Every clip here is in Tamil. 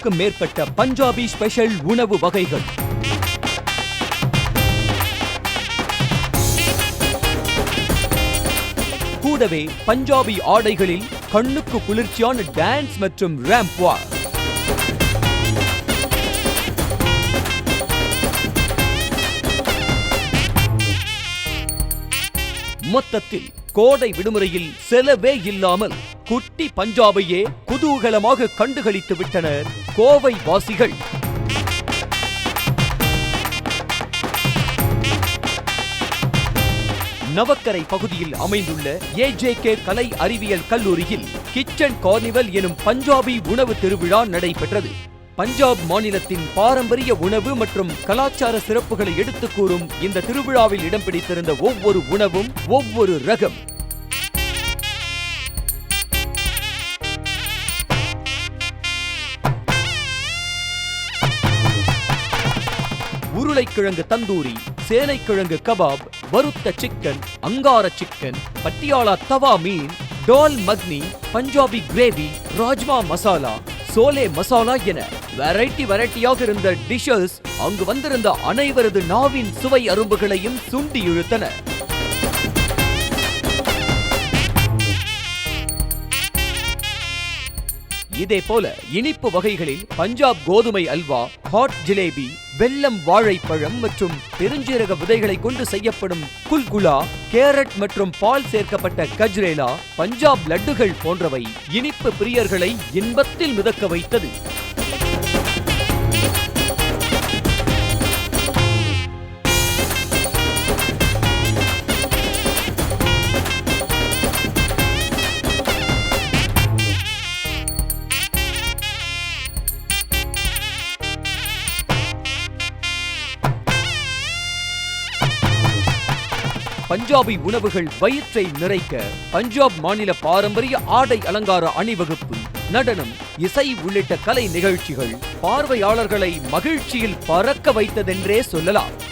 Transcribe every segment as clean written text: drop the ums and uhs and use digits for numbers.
50க்கும் மேற்பட்ட பஞ்சாபி ஸ்பெஷல் உணவு வகைகள். கூடவே பஞ்சாபி ஆடைகளில் கண்ணுக்கு குளிர்ச்சியான டான்ஸ் மற்றும் ரேம்ப் வாக். மொத்தத்தில் கோடை விடுமுறையில் செலவே இல்லாமல் குட்டி பஞ்சாபையே குதூகலமாக கண்டுகளித்து விட்டனர் கோவை வாசிகள். நவக்கரை பகுதியில் அமைந்துள்ள AJK கலை அறிவியல் கல்லூரியில் கிச்சன் கார்னிவல் எனும் பஞ்சாபி உணவு திருவிழா நடைபெற்றது. பஞ்சாப் மாநிலத்தின் பாரம்பரிய உணவு மற்றும் கலாச்சார சிறப்புகளை எடுத்துக் கூறும் இந்த திருவிழாவில் இடம் பிடித்திருந்த ஒவ்வொரு உணவும் ஒவ்வொரு ரகம். உருளைக்கிழங்கு தந்தூரி, சேனைக்கிழங்கு கபாப், வறுத்த சிக்கன், அங்கார சிக்கன், பட்டியாலா தவா மீன், டால் மக்னி, பஞ்சாபி கிரேவி, ராஜ்மா மசாலா, சோலே மசாலா என வெரைட்டியாக இருந்த டிஷஸ் அங்கு வந்திருந்த அனைவரது நாவின் சுவை அரும்புகளையும் சுண்டி இழுத்தன. இதே போல இனிப்பு வகைகளில் பஞ்சாப் கோதுமை அல்வா, ஹாட் ஜிலேபி, வெல்லம் வாழைப்பழம் மற்றும் பெருஞ்சீரக விதைகளை கொண்டு செய்யப்படும் குல்குலா, கேரட் மற்றும் பால் சேர்க்கப்பட்ட கஜ்ரேலா, பஞ்சாப் லட்டுகள் போன்றவை இனிப்பு பிரியர்களை இன்பத்தில் மிதக்க வைத்தது. பஞ்சாபி உணவுகள் வயிற்றை நிறைக்க பஞ்சாப் மாநில பாரம்பரிய ஆடை அலங்கார அணிவகுப்பு, நடனம், இசை உள்ளிட்ட கலை நிகழ்ச்சிகள் பார்வையாளர்களை மகிழ்ச்சியில் பறக்க வைத்ததென்றே சொல்லலாம்.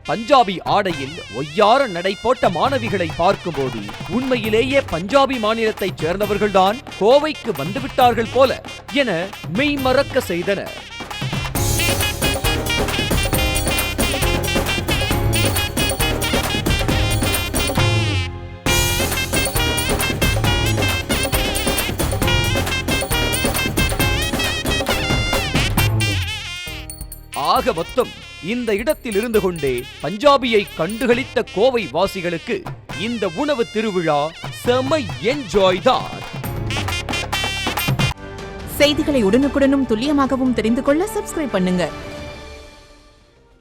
பஞ்சாபி ஆடையில் ஒய்யார நடை போட்ட மாணவிகளை பார்க்கும்போது உண்மையிலேயே பஞ்சாபி மாநிலத்தைச் சேர்ந்தவர்கள்தான் கோவைக்கு வந்துவிட்டார்கள் போல என மெய்மறக்க செய்தனர். ஆக மொத்தம் இந்த இடத்தில் இருந்து கொண்டே பஞ்சாபியை கண்டுகளித்த கோவை வாசிகளுக்கு இந்த உணவு திருவிழா செம என்ஜாய் தான். செய்திகளை உடனுக்குடனும் துல்லியமாகவும் தெரிந்து கொள்ள சப்ஸ்கிரைப் பண்ணுங்க.